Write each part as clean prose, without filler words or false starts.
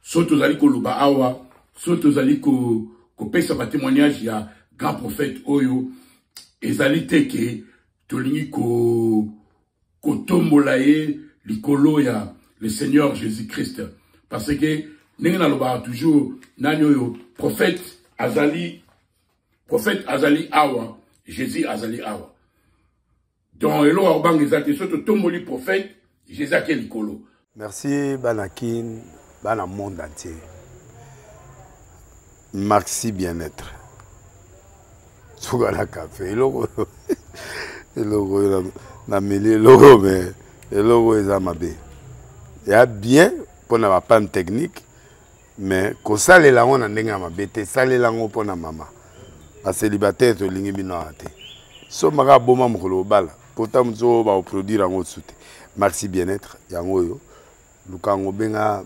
Soto zali ko luba awa, soto zali ko pesa ba témoignage ya grand prophète oyo, ezali teke tolingi ko tombolaye likolo ya le Seigneur Jésus-Christ. Parce que n'est pas toujours nanyo prophète azali awa, Jésus azali awa. Donc elo abang ezaki soto tomboli prophète Jésus ke likolo. Merci Banakin, Bana monde entier. Maxi bien-être. Sougala café, logo na mêlé logo mais logo ezamabe. Il y a bien pour na panne technique mais ko sale la on ndenga mabete sale la ngo pona mama. A célibataire to lingi bino ate. So maka boma mukolo bala. Pourtant mzo ba produire ngo soute. Maxi bien-être yango yo. Lukango benga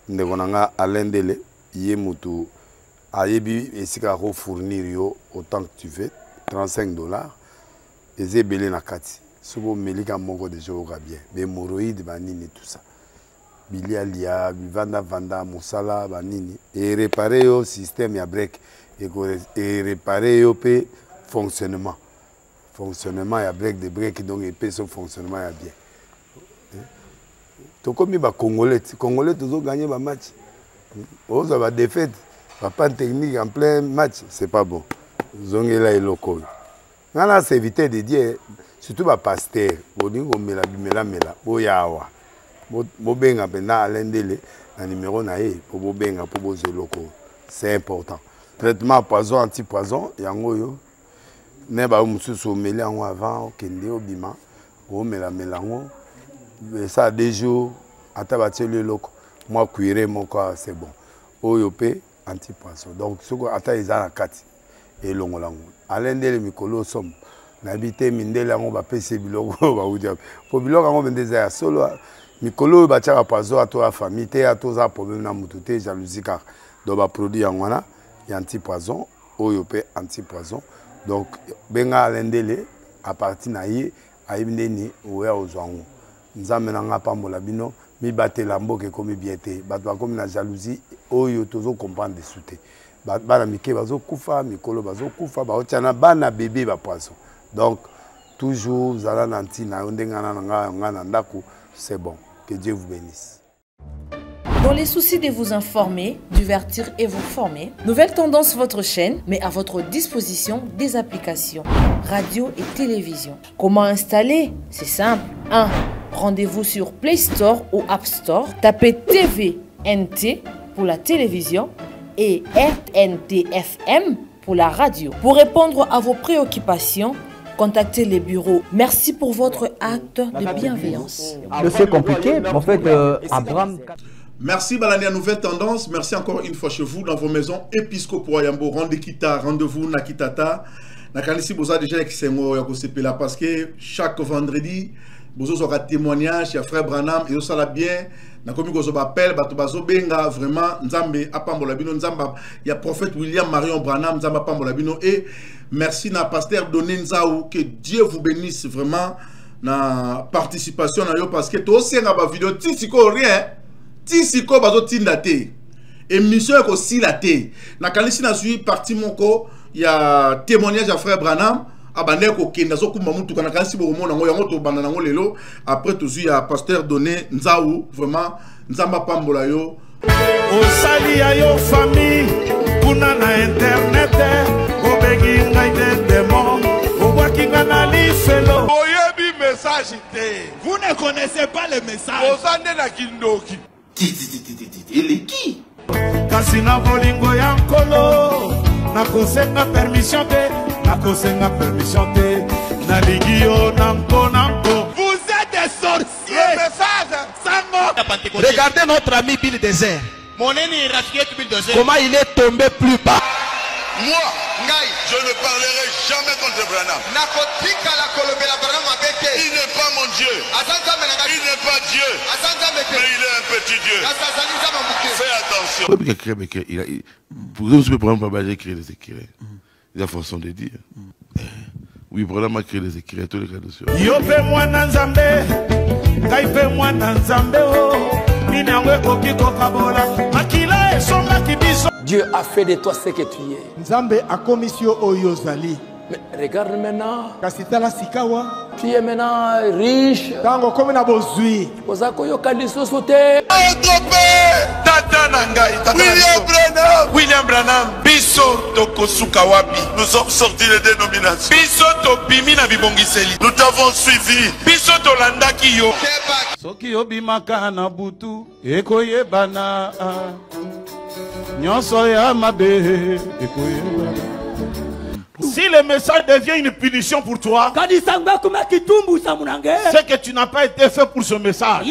ndekonanga alendele ye mutu ayebi esika ko fournir yo autant que tu veux $35 ezebele na kati sobo melika moko de joga bien be moroïde banini tout ça bilialia vanda musala banini et réparer yo système ya break et réparer yo pe fonctionnement ya break de break donc et pe son fonctionnement ya bien. To comme ba congolais toujours gagner ba match. On va défaite, pas technique en plein match, c'est pas bon. Zongela et loco. Nana c'est éviter de dire surtout ba pasteur, boningo mela boyawa. Bo benga pena alendele na numéro na e pour bo benga pour bo zeloko. C'est important. Traitement poison anti-poison yango yo. Ne ba mususu meli yango avant kende obima. O mela ngo. Ça a des jours, à tabater le loco, moi cuire mon corps, c'est bon. Oyopé, anti-poisson. Donc, ce qu'on attend, ils ont la carte. Et l'on l'a. À l'un des Mikolo somme. N'habiter Mindela, on va payer Bilogo, on va vous dire. Pour Bilogo, on va dire solo. Mikolo, va tirer à poisson à toi, famille, à toi, problème dans moutoute, jalousie, car. Donc, va produire en wana, il y a anti-poison. Oyopé, anti-poison. Donc, benga à l'un des à partir naïe, à Ibneni, ou à Ozouango. Nous avons pambola bino mi batte lambo ke komi biete batwa komi na jalousie oyo tozo comprendre de souté bana mike bazo kufa mikolo bazo kufa ba otiana bana bébé ba poisson donc toujours zala nantina ondengana ngana ndako c'est bon que Dieu vous bénisse. Dans les soucis de vous informer, divertir et vous former, Nouvelle Tendance, votre chaîne, met à votre disposition des applications, radio et télévision. Comment installer? C'est simple. 1. Rendez-vous sur Play Store ou App Store. Tapez TVNT pour la télévision et RNTFM pour la radio. Pour répondre à vos préoccupations, contactez les bureaux. Merci pour votre acte de bienveillance. C'est compliqué, en fait, Abraham... Merci Balania Nouvelle Tendance, merci encore une fois chez vous dans vos maisons Episcopo Yambo, rendez-vous Nakitata. Nakanisi boza déjà avec Sengo Yakosepela parce que chaque vendredi, bozo aura témoignage, il y a frère Branham et ça la bien. Nakomi gozo bapel, bato bazo benga vraiment Nzambe apambola bino Nzamba, il y a prophète William Marion Branham Nzamba apambola bino et merci na pasteur Doné Nzaou, que Dieu vous bénisse vraiment na participation na yo parce que to senga ba vidéo tisiko rien. Tisiko bazo tindate émission ko silate na kanisi na sui parti moko il y a témoignage à frère Branham abane ko kenda zo kuma mutu kana kanisi bo mona ngo yango to banda nango lelo après tout il y a pasteur Doné Nzaou vraiment Nzamba pambola yo osali ya yo famille kuna na internet obengi ngai de démon obwakinga na lifelo oyebi message te vous ne connaissez pas le message osande na kindoki il est qui? Kasina bolingo yankolo nakosenga permission te nakosenga permission te naligio nanko nanko. Vous êtes des sorciers. Le message sango. Regardez notre ami Bill Désert. Comment il est tombé plus bas. Moi, Ngai, je ne parlerai jamais contre Branham. Il n'est pas mon Dieu. Il n'est pas Dieu. Mais il est un petit Dieu. Fais attention. Vous pouvez créer des écrits. Il y a façon de dire. Oui, Branham a créé des écrits. Tous les cas de sûr. Yope moi nanzambe, kaipe moi nanzambe o, minangwe kokiko kabola, makila. Dieu a fait de toi ce que tu es. Nzambe a commission oyozali. Mais regarde maintenant. Kasitala sikawa. Tu es maintenant riche. Tango comme na bozui. Ozako yo kadiso sote. William Branham, Bisso Tokosuka Wapi. Nous sommes sortis des dénominations. Bisso Topimi na bibongiseli. Nous t'avons suivi. Bisso Tolanda Kiyo. Soki obimaka na butu ekoyebana. Nyonso ya mabe ekoyebana. Si le message devient une punition pour toi, c'est que tu n'as pas été fait pour ce message.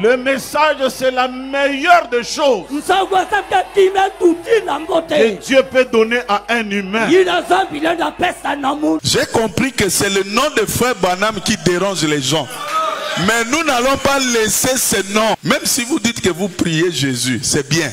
Le message, c'est la meilleure des choses que Dieu peut donner à un humain. J'ai compris que c'est le nom de frère Branham qui dérange les gens. Mais nous n'allons pas laisser ce nom. Même si vous dites que vous priez Jésus, c'est bien.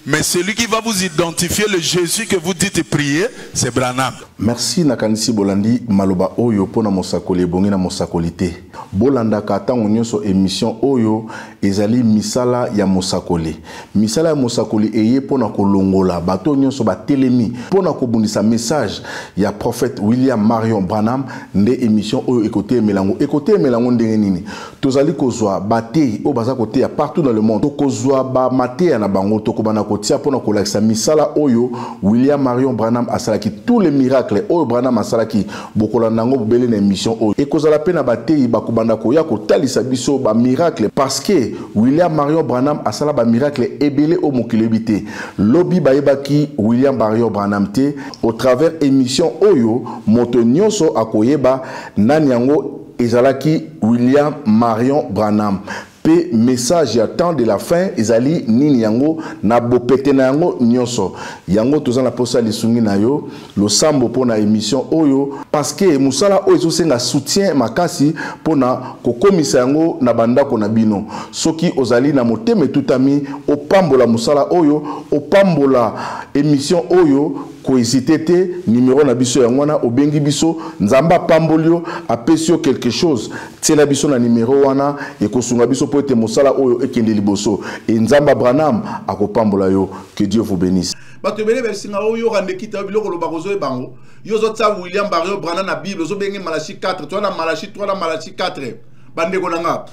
Mais celui qui va vous identifier le Jésus que vous dites prier, c'est Branham. Merci Nakanisi Bolandi Maloba Oyo pona mosakoli bongi na mosakolite. Bolanda kata onyoso émission Oyo ezali misala ya mosakoli. Misala ya mosakoli eye pona kolongola bato onyoso ba telemi pona kobundisa message ya prophète William Marion Branham nde émission Oyo écouter melango. Écouter melango ndenge nini. Tozali kozwa bate o baza kote ya partout dans le monde. Tokozwa ba mate na bango tokobana kotia pona kolakisa misala Oyo William Marion Branham asalaki tous les miracles Oyo Branham asalaki bokola nango bobele na émission Oyo ekozala pe na batei bakubanda koya kotalisa biso ba miracle parce que William Marion Branham asala ba miracle ebele o mokilebite lobi bayebaki William Marion Branham te au travers émission Oyo moto nyonso akoyeba nani yango ezalaki William Marion Branham. Pe message ya temps de la fin ezali nini yango na bopete na yango nyonso yango tozana posa lisungi na yo lo sambo pona émission Oyo parce que musala oyo ezosenga soutien makasi pona kokomisa yango na bandako na bino soki ozali na moteme tutami opambola musala Oyo opambola émission Oyo ko hésiter numéro na biso ya ngwana obengi biso nzamba pambolio apesio quelque chose tela biso na numéro wana e kosunga biso po ete mosala Oyo ekende liboso e nzamba Branham akopambola yo. Que Dieu vous bénisse. Bato bele besinga Oyo rande kita biloko lo bakozo e bango yo zotsa William Marion Branham na Bible zo bengi Malachi 4 toi na Malachi 3 na Malachi 4 bande ko nanga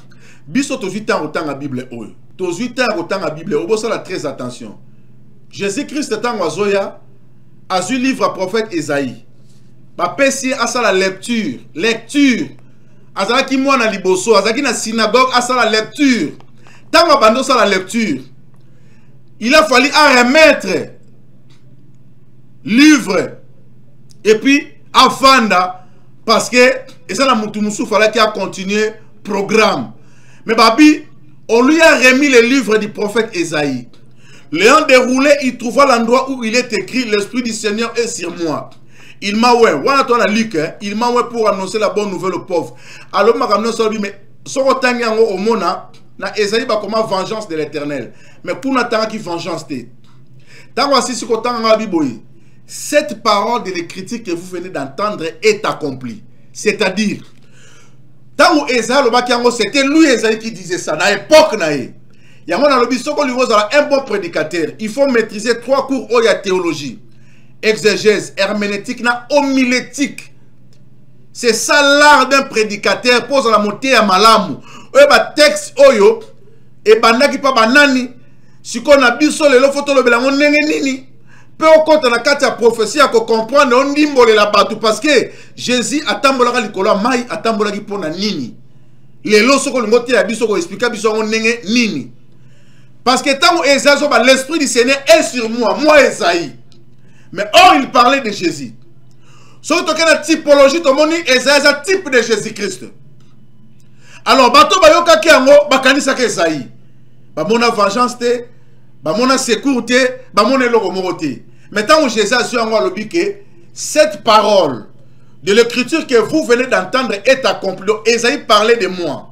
biso to 8 ans otanga Bible Oyo to 8 ans otanga Bible obosala très attention. Jésus-Christ tango azoya Azu livre à prophète Esaïe. Bapesi asa la lecture. Azalaki mwana liboso, azalaki na synagogue asa la lecture. Tango bando sa la lecture. Il a fallu remettre livre et puis afanda parce que et ça la mutumusu fallait qu'il a continué programme. Mais babi, on lui a remis le livre du prophète Esaïe. L'ayant déroulé, il trouva l'endroit où il est écrit: l'Esprit du Seigneur est sur moi. Il m'a oué. Il m'a oué pour annoncer la bonne nouvelle aux pauvres. Alors, ma ramène sur lui, mais son retangiango au mona, na Esaïe ba comment vengeance de l'Éternel. Mais pour n'attendre qui vengeance t'es. Tant voici ce qu'on a biboyi. Cette parole de l'écriture que vous venez d'entendre est accomplie. C'est-à-dire, tant que Esaïe le bakiango, c'était lui Esaïe qui disait ça. Dans l'époque naïe. Il y a un bon prédicateur. Il faut maîtriser 3 cours de théologie. Exégèse, herméneutique, homilétique. C'est ça l'art d'un prédicateur. Pose la montée à malamu. Texte oyo. Et bandaki pa banani. Si qu'on a biso le photo le belango nini. Peu au compte na kati ya prophétie à comprendre on dimbole la batou parce que Jésus atambolaka likolo mai atambolaki pona nini. Lelo soko ngote ya biso ko expliquer biso nenge nini. Parce que tant que l'Esprit du Seigneur est sur moi, moi Esaïe. Mais or il parlait de Jésus. Surtout que la typologie de mon Esaïe est un type de Jésus-Christ. Alors, bato bayoka ki yango bakanisa ke Esaïe. Ba mona vengeance te, ba mona secours te, ba mona eloko moko te. Mais tant que Jésus a su yango alobi que cette parole de l'écriture que vous venez d'entendre est accomplie. Esaïe parlait de moi.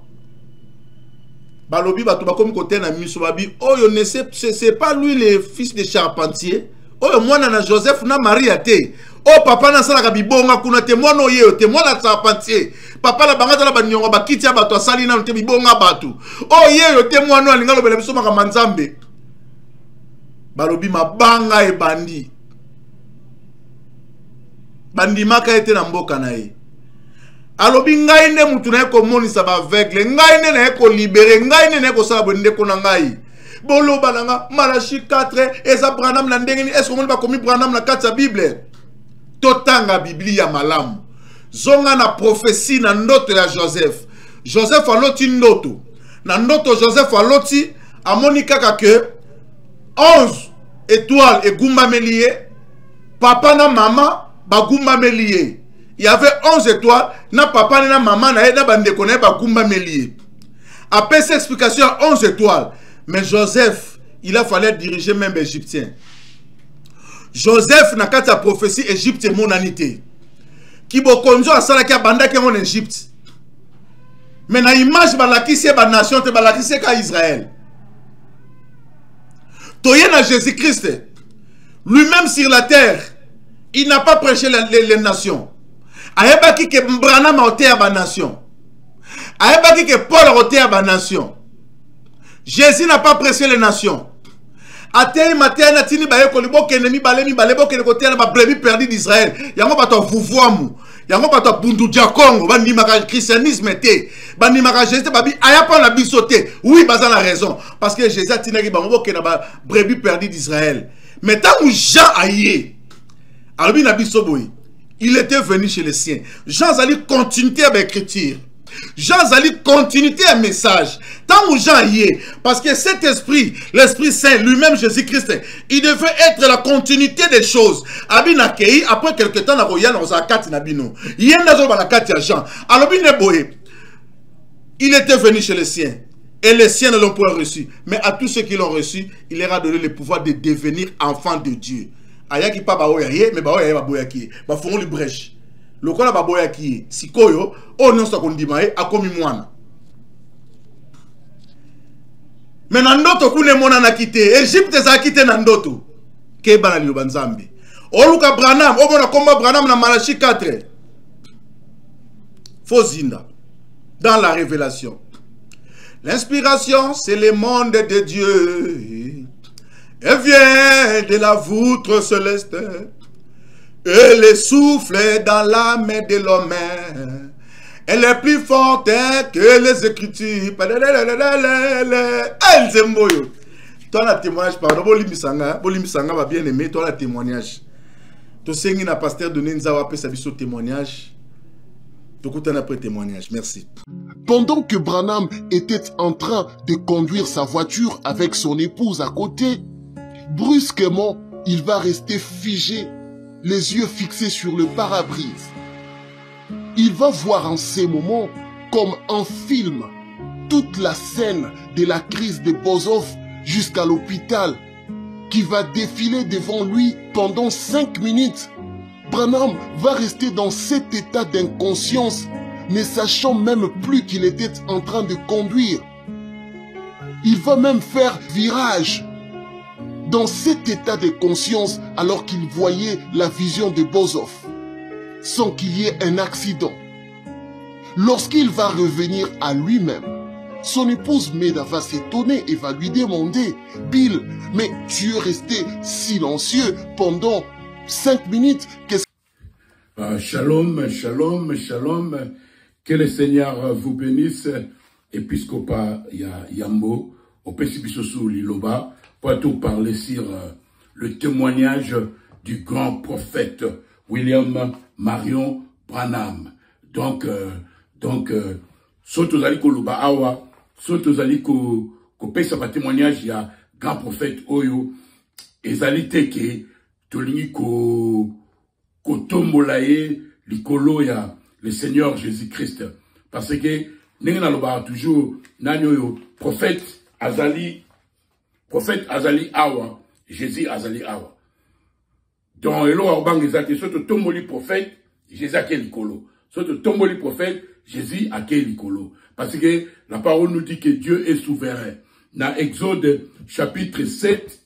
Balobi bato bakomi kote na miso babi oyo ne c'est pas lui le fils de charpentier oyo mwana na Joseph na Maria te o papa na sala ka bibonga kuna te mwana oyo te mwana charpentier papa la bangata la banyonga bakiti ya bato asali na te bibonga bato o yeyo te mwana alinga lobela biso maka manzambe balobi mabanga e bandi. Bandi maka ete na mboka na ye. Alobi ngai ne mutu na eko monisa ba aveugle, ngai ne na eko libere, ngai ne na eko sala bonde ko na ngai. Bolo balanga Malachi 4 eza Branham na ndenge est-ce qu'on va komi Branham na kati ya Bible. Totanga Biblia malamu. Zonga na prophétie na ndoto ya Joseph. Joseph aloti ndoto. Na ndoto Joseph aloti amoni kaka ke 11 étoiles et gumba melie. Papa na maman ba gumba melie. Il y avait 11 étoiles, na papa na maman na eda bande koné ba gumba melie. Après cette explication 11 étoiles, mais Joseph, il a fallu diriger même Égyptien. Joseph n'a qu'à sa prophétie Égypte et monanité. Qui bokonjo a sala ki banda ki en Égypte. Mais na image balaki c'est ba nation te balaki c'est ka Israël. Toye na Jésus-Christ. Lui-même sur la terre, il n'a pas prêché les nations. Ayebaki ke Branham a ôté à ba nation. Ayebaki ke Paul a ôté à ba nation. Jésus n'a pas prêché les nations. Ateli matena tini baye kolibo kenemi balemi balebo kene côté na ba brebis perdu d'Israël. Yango bato vuvuamu. Yango bato bundu dia Congo, bandi maka christianisme té. Bandi maka Jésus babi aya pa na bisoté. Oui, baza la raison parce que Jésus tinaki bango kene ba brebis perdu d'Israël. Mais tant où Jean aïe. Albi na bisoboy. Il était venu chez les siens. Jean Zali continuité à l'écriture. Jean Zali continuité à message. Tant où Jean y est, parce que cet esprit, l'Esprit Saint, lui-même Jésus-Christ, il devait être la continuité des choses. Abina Kei, après quelques temps, il était venu chez les siens. Et les siens ne l'ont pas reçu. Mais à tous ceux qui l'ont reçu, il leur a donné le pouvoir de devenir enfants de Dieu. Ayaki pa baoya ye, mais baoya ye baboya ki. Ba fongo li brèche. Lokola baboya ki. Sikoyo, o non sa kondima ye, akomi mwana. Mais nandoto kune mona na kite. Égypte za kite nandoto. Ke bana li banzambi. O luka Branham, o mona komba Branham na Malachi 4. Fozinda. Dans la révélation. L'inspiration, c'est le monde de Dieu. Elle vient de la voûte céleste. Et le souffle dans l'âme de l'homme. Elle est plus forte que les Écritures. Elle s'est moyo. Toi, la témoignage, pardon, Bolimisanga va bien aimer. Toi, la témoignage. Tu sais, il y a un pasteur de Nenzawa peut s'habiller sur témoignage. Tu écoutes un après témoignage. Merci. Pendant que Branham était en train de conduire sa voiture avec son épouse à côté, brusquement, il va rester figé, les yeux fixés sur le pare-brise. Il va voir en ces moments, comme un film, toute la scène de la crise de Bozov jusqu'à l'hôpital, qui va défiler devant lui pendant 5 minutes. Branham va rester dans cet état d'inconscience, ne sachant même plus qu'il était en train de conduire. Il va même faire virage dans cet état de conscience alors qu'il voyait la vision de Bozov, sans qu'il y ait un accident. Lorsqu'il va revenir à lui-même, son épouse Meda va s'étonner et va lui demander « Bill, mais tu es resté silencieux pendant 5 minutes. Shalom, shalom, shalom. Que le Seigneur vous bénisse. Épiscopat Yambo, au Pessibisosu Liloba, pour tout parler sur le témoignage du grand prophète William Marion Branham. Donc, soto zali ko luba awa, soto zali ko pesa ba témoignage ya grand prophète Oyo, ezali teke, tolingi ko tombolaye likolo ya le Seigneur Jésus-Christ. Parce que, n'enga loba toujours, nanyo prophète azali awa, Jésus azali awa. Donc, elo arbang ezaki, soto tomboli prophète, Jésus ake likolo. Soto tomboli prophète, Jésus ake likolo. Parce que la parole nous dit que Dieu est souverain. Dans Exode chapitre 7,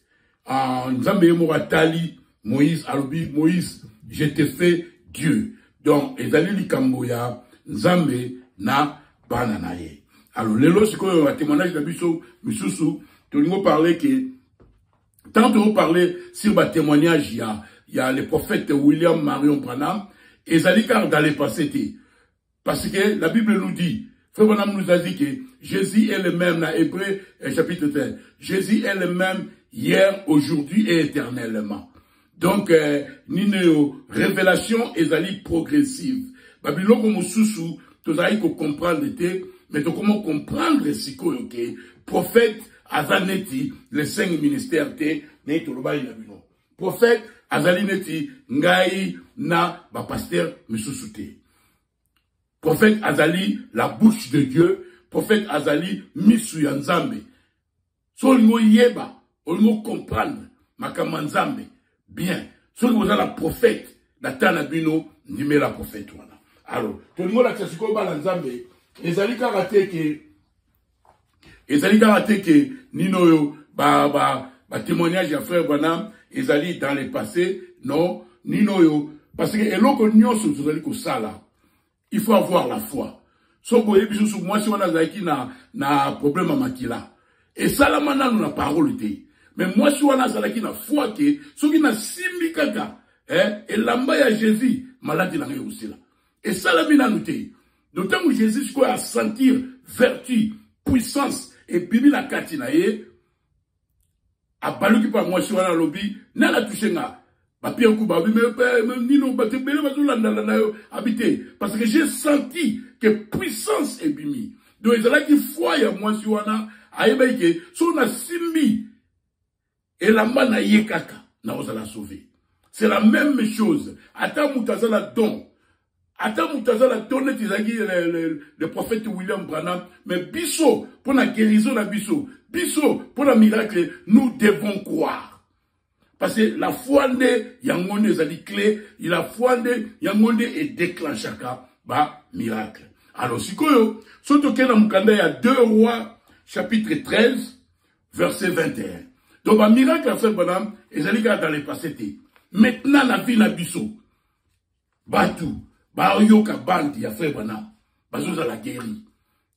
en Nzambe Moratali, Moïse, alobi, Moïse, je te fais Dieu. Donc, ezali likambo ya Nzambe na bananaye. Alors, lelo sikoyo, témoignage de biso, misusu, tolingo parler que Tant de parler sur le témoignage, il y a le prophète William Marion Branham, et Zalikar dans les passés. Parce que la Bible nous dit, Frère Branham nous a dit que Jésus est le même, dans Hébreu chapitre 13. Jésus est le même hier, aujourd'hui et éternellement. Donc, nino révélation est progressive. Babylon comme sous tu as comprendre mais comment comprendre ce que prophète Azaneti les 5 ministères te ne to loba ina bino. Prophète Azalineti ngai na ba pasteur misusu te. Prophète Azali la bouche de Dieu, prophète Azali misu ya Nzambe. So lingo yeba, lingo comprendre makama Nzambe. Bien, ce que vous avez la prophète, la Tanabino, n'imé la prophète. Alors, tout le monde a dit que Balanzambe, et Zali Karate que, Nino, témoignage à frère Branham, et Zali dans le passé, non, Nino, parce que, et l'on connaît ce que ça il faut avoir la foi. So, moi, si on a na problème à Makila, et ça, là, maintenant, nous, la parole était. Mais moi, si on a zalaki na foi que, ceux qui na simbi kaka, et l'amba ya Jésus, maladie n'a rien aussi là. Et ça, la mina noté. D'autant que Jésus, quoi, à sentir vertu, puissance, et bibi la katinaye, a balu qui par moi, si on a lobby, n'a la touché nga. Ba pire coup, ba, mais, nino, ba, te bele, ba, habité. Parce que j'ai senti que puissance est bimi. Donc, ils ont là qui foi, ya moi, si on a, aïe, si on a simbi, et la mana yekaka, na la sauver. C'est la même chose. Ata mutaza la don. Ata mutaza la don, le prophète William Branham. Mais biso, pour la guérison la biso. Biso, pour la miracle, nous devons croire. Parce que la foi de Yangonde est la clé. La foi de Yangonde est déclenchaka, miracle. Alors, si koyo, surtout qu'il y a 2 Rois, chapitre 13, verset 21. Donc, un miracle à faire bonhomme, et j'allais dans les passés. Maintenant, la vie n'a biso. Batou, yoka bandi, a fait bonhomme. Bazou la guéri.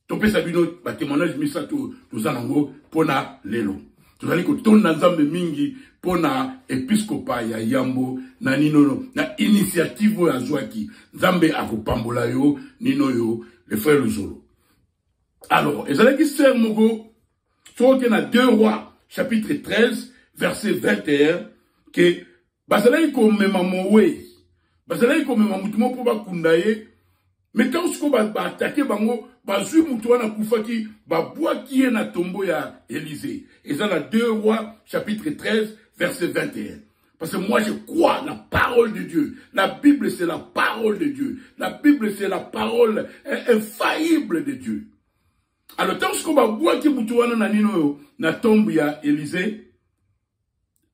Topé sabino, témoignage, misa tout zanango, pona lelo. Tu allais que ton nazambe mingi, pona épiscopa ya yambo, na nino, na initiative ya zwaki. Zambe akupambola yo, nino yo, le frère Luzolo. Alors, et j'allais qui sert mogo, soit qu'il y a 2 Rois, chapitre 13, verset 21, que Bazalaï comme mamowe, Bazalaï comme mamoutumo pour bakundaye, mais quand on va attaquer bango, bazui mutuana kufaki, baboua qui est na tombo ya Élysée. Et ça, la 2 Rois, chapitre 13, verset 21. Parce que moi, je crois la parole de Dieu. La Bible, c'est la parole de Dieu. La Bible, c'est la parole infaillible de Dieu. Alors, tant qu'on va boire qui mutuana na nino na tombe ya Élysée,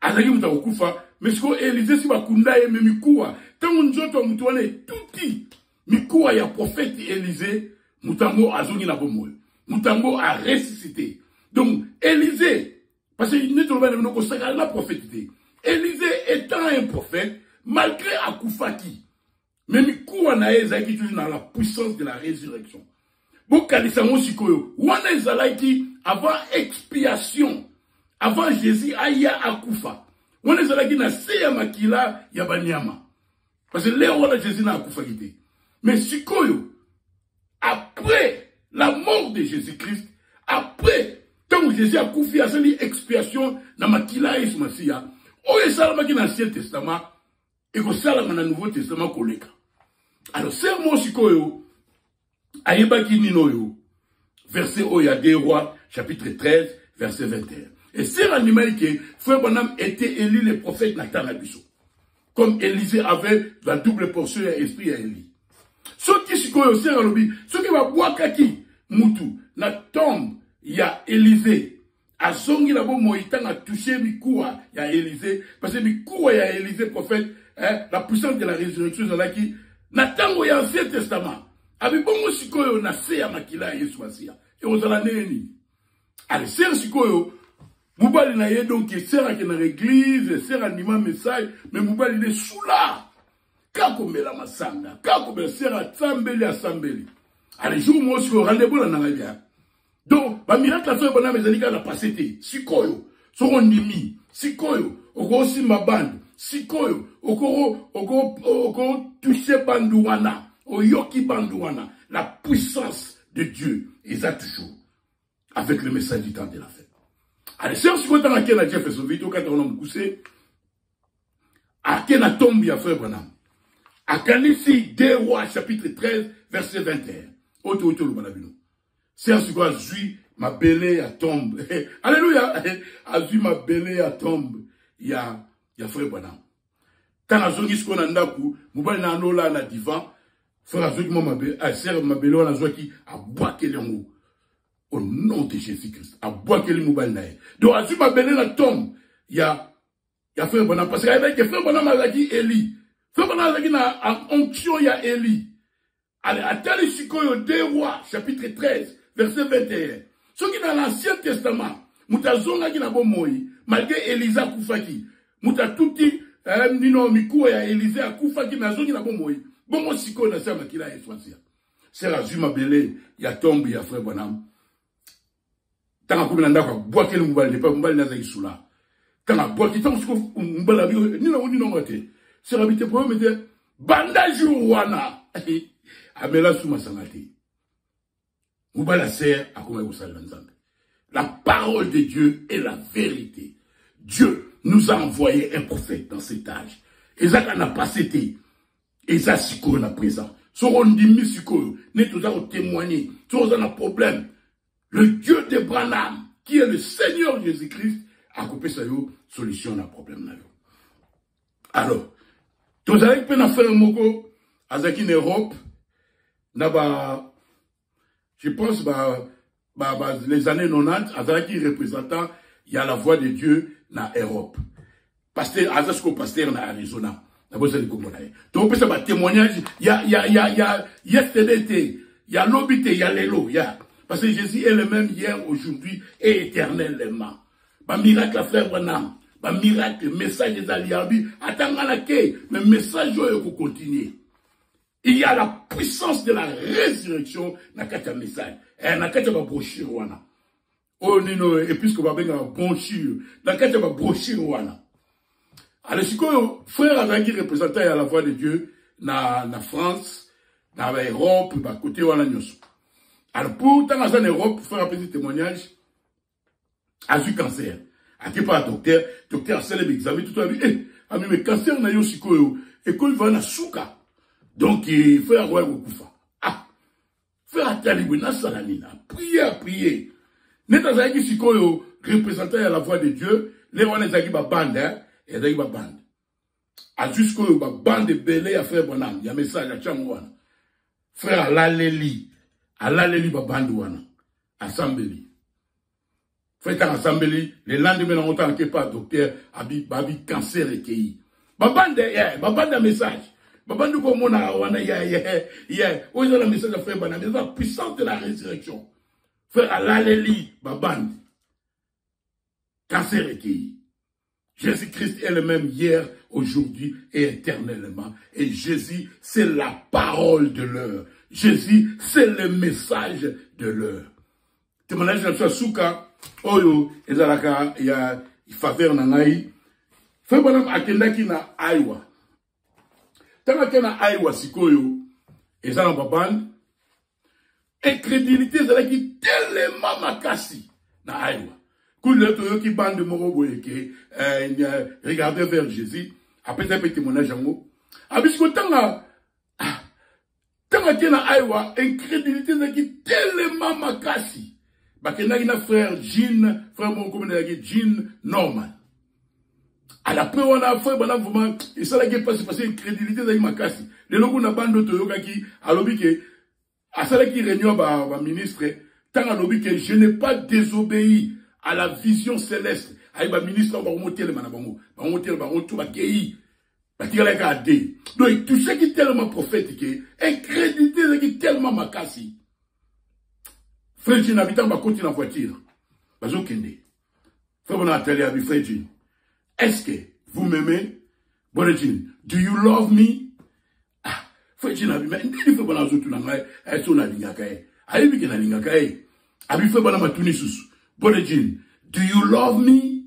azaki mutakufa, mais ce que Élysée si bakunda ye mikuwa, tant nzoto mutuana tuti, mikuwa ya prophète Élysée, mutango azongi na bomoyo. Mutango a ressuscité. Donc, Élysée, parce qu'il n'est pas de la prophétie. Élysée étant un prophète, malgré Akufaki, mais mikuwa na ezaki toujours dans la puissance de la résurrection. Bon, Kalisango Sikoyo, wana ezalaki avant expiation, avant Jésus aya akufa. Wana ezalaki na seya makila ya banyama. Parce que là, on a Jésus na akufa gite. Mais Sikoyo, après la mort de Jésus-Christ, après, tant que Jésus a koufi à cette expiation na makila et Masia, oye salamaki na Ancien Testament, et que salama na Nouveau Testament koleka. Alors, c'est mon Sikoyo, Aïbaki Ninoyo, verset Oya 2 Rois, chapitre 13, verset 21. Et c'est l'animal que Frère Branham était élu le prophète Nathan Abisso. Comme Élisée avait la double portion et esprit à Élie. Ce qui c'est un lobby, ce qui va boire kaki, Moutou, la tombe, il y a Élisée. A zongi la bo moïtan a touché Mikoua, il y a Élisée. Parce que Mikoua, il y a Élisée, prophète, la puissance de la résurrection, c'est là qui, Nathan, il y a Ancien Testament. Avec bon sikoyo na seya makila Yesu Masia. Et on a neni. Allez, c'est sikoyo. Moubali na ye donc sera qui dans l'église, sera anima message, mais Moubali il est sous là. Kako mela masanga, kako mela sera tsambeli asambeli. Allez, jour moi sikoyo rendez-vous là na bien. Donc, ba miracle la fait bonne mais zalika la passété. Sikoyo, soko ndimi, sikoyo oko simba bande sikoyo oko toucher bandouana oyoki bandouana la puissance de Dieu ils a toujours avec le message du temps de la fête. Allez, c'est ce qu'on a dit à Jefferson Vito quand on a poussé à Kena tombe ya frère Branham. À Kanisi 2 Rois chapitre 13 verset 21. Auto le banabino. C'est ce qu'on a dit ma belé à tombe. Alléluia. A dit ma belé à tombe ya frère Branham. Quand on a dit ce qu'on a ndaku, mobile na nola na divan, frère Azoki ma belé, a serre ma belé on a zoki a boire kelengo. Au nom de Jésus-Christ, à boire kelengo mobile na. Donc a dit ma belé la tombe ya frère Branham parce que frère Branham a dit Eli. Frère Branham a dit na onction ya Eli. Allez, attendez Sikoyo 2 Rois chapitre 13 verset 21. Ce qui dans l'Ancien Testament, muta zonga ki na bomoi, malgré Elisa kufaki, muta tuti nino miku ya Elisa kufaki na zongi na bomoi. Bongo Sikoyo na sama kila eswasia. C'est la zuma belé ya tombe ya frère Branham. Tanga kumina ndako boa kele mubali pas mubali na zaisula. Tanga boa kitang siko mbala bi ni no ngate. C'est rabité pour me dire bandage wana. Amela suma sangati. Mubala ser akoma kusala nzambe. La parole de Dieu est la vérité. Dieu nous a envoyé un prophète dans cet âge. Ezaka n'a pas été. Eza siko na présent. Soron dimi siko, ne tout ça témoigner. Soron a un problème. Le Dieu de Branham, qui est le Seigneur Jésus-Christ, a coupé sa solution à problème. Alors, tous avec peine à faire un moko, azaki en Europe, je pense, les années 90, azaki représentant, il y a la voix de Dieu dans l'Europe. Pasteur, azasko pasteur dans Arizona. Donc, c'est un témoignage, il y a yesterday, il y a l'obité, il y a l'élo, il y a. Parce que Jésus est le même hier, aujourd'hui et éternellement. Ba miracle à frère Branham, ba miracle, message des alliés, attendez mais message pour continuer. Il y a la puissance de la résurrection dans le message. Et dans le brochure wana. Oh nino et puisque va bien brochure, dans le brochure wana. Alors si frère Azaki représentant à la voix de Dieu na France, dans l'Europe, ba côté wana nyoso. Alors, pour tant en Europe, pour faire un petit témoignage, a eu cancer. A qui pas docteur a fait l'examen, tout a dit, mais cancer n'a eu aussi quoi, et qu'il va na souka. Donc, il fait un roi au koufa. Ah, faire un talibou, na salamina, prier. N'est-ce pas que si quoi, représentant à la voix de Dieu, les rois les a ba bande, et les ba bande. A jusqu'au ba bande de belé à frère Branham, il y a un message à Tchamouana. Frère Laleli. Alaleli babandouana, assembly. Fait un assembly, le lendemain, on t'a pas docteur, babi cancer et qui. Babande message. Babandou comme on a, où est le message de frère Branham, la puissance de la résurrection. Frère Alaleli, babande. Cancer et qui. Jésus-Christ est le même hier, aujourd'hui et éternellement. Et Jésus, c'est la parole de l'heure. Jésus, c'est le message de l'heure. Témoignage de la souka, oyo, ezalaka, il y a faveur nangai. Fait bonhomme akendaki na aiwa. Tanga na aiwa sikoyo, ezala baban. Incrédulité ezalaki tellement makasi na aiwa. Koule toyo ki bande moko boyeke, regardez vers Jésus. Après un petit témoignage en haut. Abisko tanga na aiwa, incrédulité qui tellement makasi. Bakena na frère Jean, frère mon comme Jean Norman. À la preuve on a fait bonhomme vraiment et ça là qui passe incrédulité dans makasi. Le logo na bando toyoka ki alobi ke à ça là qui réunion ba ministre tant alobi que je n'ai pas désobéi à la vision céleste. Aïe ba ministre ba monter le manabango, ba monter ba tout ba kei. Donc, tout ce qui est tellement prophétique, incrédulité qui est tellement makasi. Frère Jean, habitant ma côté dans la voiture. Bazo Kende. Frère mon atelier, Frère Jean. Est-ce que vous m'aimez? Bon Jean, do you love me? Ah, Frère Jean, mais il faut pas tout nangai, elle son alingakae. Aïe, mais qu'elle alingakae. Abi Frère Bonama Tunisusu. Bon Jean, do you love me?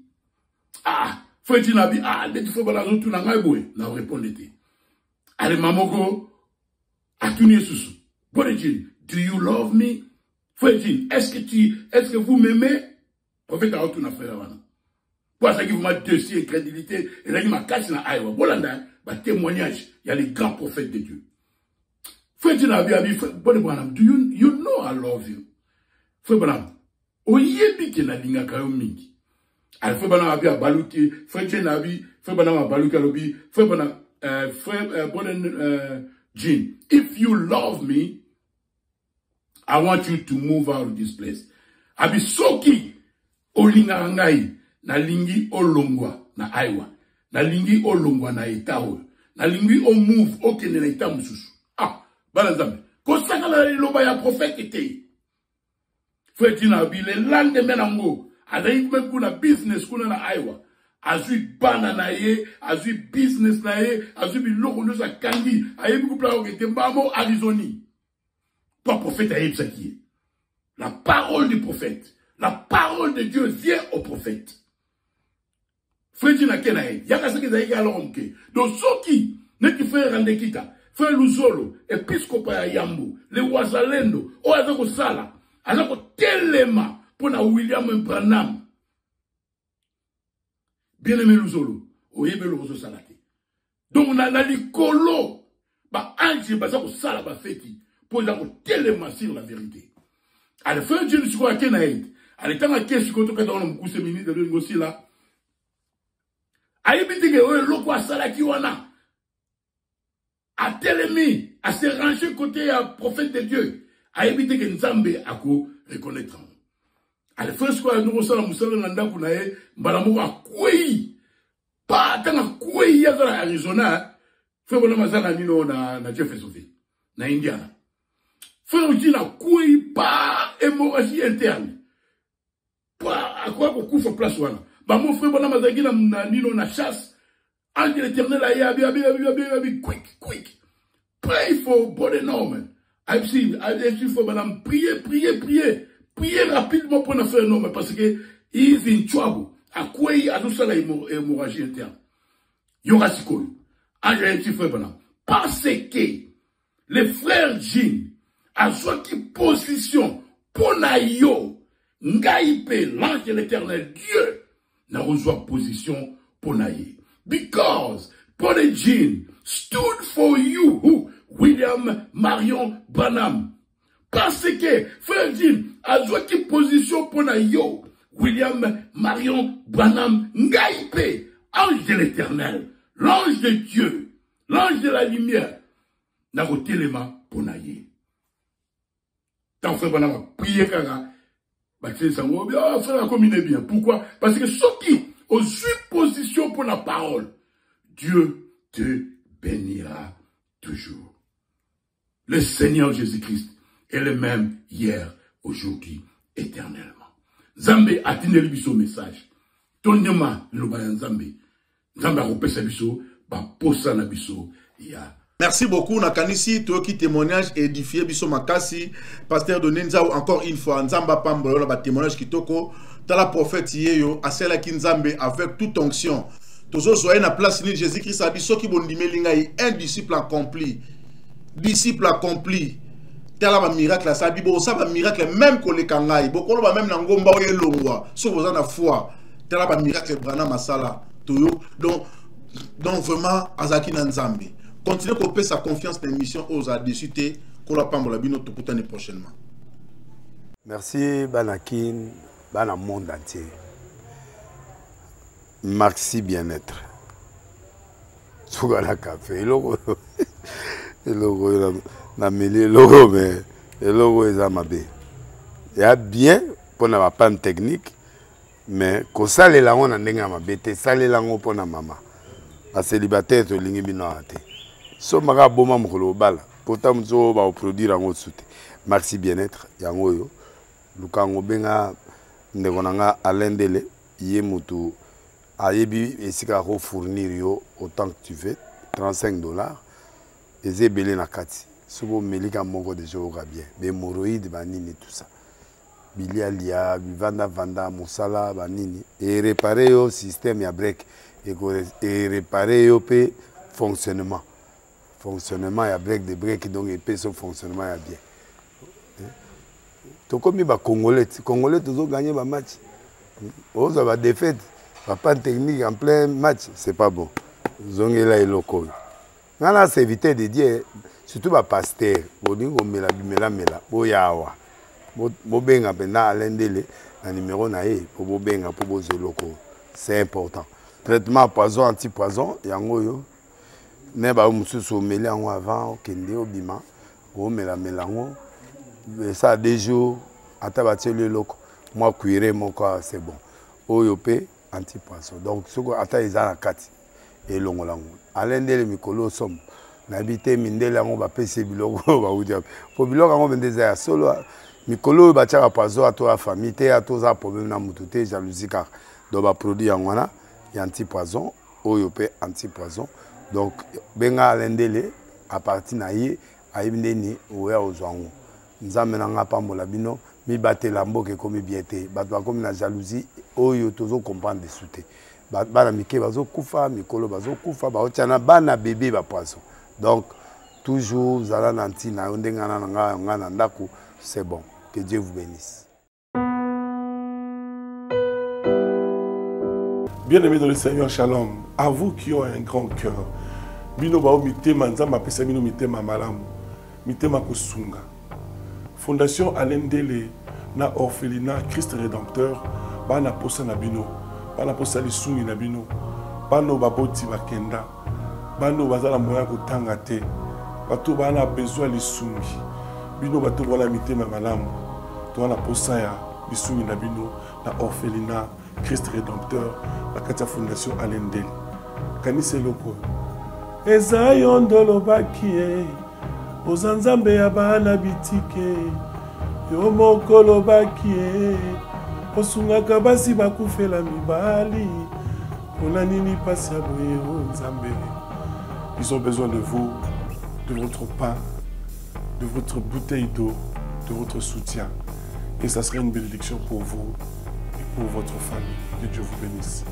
Ah, Freddy Nabi, ah, dès que faut balazo tout n'a boé, n'a répondu. Allez, mamoko, à tout n'est sous. Bonjour, do you love me? Freddy, est-ce que vous m'aimez? Prophète a tout n'a fait là-bas. Pour ça qu'il vous m'a dossier, crédibilité, et là, il m'a cassé dans Aïwa. Bolanda, témoignage, il y a les grands prophètes de Dieu. Freddy Nabi a dit, do you know I love you? Freddy Nabi, oyebi ke na linga kayo mingi. Alors, Freddy Nabi a baluki, Freddy Nabi a baluki alobi, Jean, if you love me, I want you to move out of this place. Abi soki olinga ngai na lingi olongwa na Aiwa, na lingi olongwa na Etao, na lingi o move okene na Eta mususu. Ah, balazambe. Kosaka la loba ya prophète ete. Freddy Nabi le lendemain nango, adayi kuna business kuna na Aiwa. Azui bana na ye, azui business na ye, azui biloko no sa kangi, ayebi kupla okete mbamo Arizoni. Toi prophète ayebi sa qui est. La parole du prophète, la parole de Dieu vient au prophète. Freddy na kenaye, yaka seki za yika alonke. Donc soki, neki frère Randekita, frère Luzolo, episcopa ya Yambo, le Wazalendo, o azako sala, azako telema, pona William Branham. Bien-aimé Luzolo, oyebe lo rozo salate. Donc on a likolo, ba ange bazako sala ba feti, pour azako telema sur la vérité. À la fin du jour, à Kenaïd, à l'état à Kesh, quand on a un coup mini de l'Ungossi là, à éviter que l'eau à Salakiwana, à Télémi, à se ranger côté à prophète de Dieu, à éviter que Nzambe à quoi reconnaître. À la fin, quoi, nous sommes à Moussala Nanda Kounae, Balamou à Kouei, pas tant à Kouei, à Arizona, fait bon Mazana Nino na Jeffersonville, na Indiana. Faut dire la couille pas hémorragie interne. Pas à quoi qu'on couvre place voilà. Bah mon frère bonhomme mazagi na nino na chasse. Ange l'éternel a yabi quick. Pray for body normal. I've seen for madame prier rapidement pour nous faire normal parce que he's in trouble. À quoi il a tout ça la hémorragie interne. Yora sikolo. Ange l'éternel frère bonhomme. Parce que les frères Jean à soit qui position pour naïo, ngaïpe, l'ange de l'éternel Dieu, n'a reçoit position pour naïe. Because Paul Jean stood for you, who, William Marion Branham. Parce que frère Jean a soit qui position pour naïo, William Marion Branham, ngaïpe, ange de l'éternel, l'ange de Dieu, l'ange de la lumière, n'a reçu les mains pour naïe. Tant frère Banama, priez Kara, Baptiste Sango, frère combiné bien. Pourquoi? Parce que ceux qui ont eu position pour la parole, Dieu te bénira toujours. Le Seigneur Jésus-Christ est le même hier, aujourd'hui, éternellement. Zambé a tenu le message. Tonyama le bayan Zambé. Zambé a repé sa biso, ba posa na biso, ya. Merci beaucoup, Nakanisi, toi qui témoignage édifié, Bisso Makasi, pasteur de Nenzao, encore une fois, Nzamba Pambolo, la témoignage qui toko, dans la prophète Yeyo, à celle qui Nzambe, avec toute onction. Toujours soyez na place, Jésus-Christ a dit, ceux qui vont dire, un disciple accompli. Disciple accompli. Tel un miracle, ça dit, bon, ça va miracle, même qu'on les kangaï, beaucoup va même n'angomba ou yelongwa, sauf vous en a foi. Tel un miracle, Brana Masala, donc vraiment, Azaki Nzambe. Continuez à couper sa confiance dans l'émission aux adécités qu'on la pambola bino tout l'année prochainement. Merci Banakin, Bana monde entier. Merci bien-être. Sougala café, logo na mêlé logo mais logo est amabé. Il y a bien pour na panne technique mais ko sale la on ndenga mabete sale la ngo pona mama. A célibataire to lingi bino ate. So maga boma mokolo bala pota mzo ba produire en sute merci bien-être yango yo lukango benga ndeko nanga alendele ye mutu ayebi esika ko fournir yo autant que tu veux $35 ezebele na kati sobo melika moko de jour bien be moroïde banini tout ça bilia lia bivanda vanda musala banini et réparer yo système ya break et réparer le fonctionnement. Fonctionnement, il y a break de break, donc il peut son fonctionnement bien. Tout comme les Congolais, tous ont gagné le match. Ils ont défaite. Papa technique en plein match, c'est pas bon. Ils ont là le local. Maintenant, c'est éviter de dire, surtout les pasteurs, ils ont mela, boyawa. Bobenga pendant l'endele, le numéro naé, pour bobenga, pour bozo local. C'est important. Traitement poison, anti-poison, yango. Mais bah on se sommeille avant au kende au bima au mélango ça a des jours à tabater le loco moi cuire mon corps c'est bon au yopé anti-poisson donc ce que ata izana kati et longolango alende le mikolo somme n'habiter mindela ngo ba pese biloko ba udia po biloko ngo bendeza ya solo mikolo ba tchaka poisson à toi famille te à toi ça problème na mututé jalousie car do ba produit ngwana ya anti-poison au yopé anti-poison. Donc, benga alendele à partir naïe aïbindeni oué aux anges. Nous amenons à pambola bino mi batte lambo que comme biété. Batwa comme la jalousie oyo tozo comprendre des souté. Bana mike bazo kufa mikolo bazo kufa ba otiana bana bébé ba poisson. Donc toujours zala nanti na ondenga na ngana ndako c'est bon. Que Dieu vous bénisse. Bien-aimés dans le Seigneur, shalom. À vous qui ont un grand cœur. Bino bao mitema nzamba pesa bino mitema malamu. Mitema kosunga. Fondation Alendele na orphelinat Christ Rédempteur bana posa na bino. Bana posa lisungi na bino. Bano baboti bakenda. Bano bazala moya kotanga te. Bato bana besoin lisungi. Bino bato bana mitema malamu. To bana posa ya lisungi na bino na orphelinat Christ Rédempteur, la Katia Fondation Alendele. Kanise loko. Eza yondolo bakie, ozanzambe ya bana bitike, yo mokolo bakie, osungaka basi bakufela mibali, pona nini pasi ya boye onzambe. Ils ont besoin de vous, de votre pain, de votre bouteille d'eau, de votre soutien. Et ça serait une bénédiction pour vous. Pour votre famille. Que Dieu vous bénisse.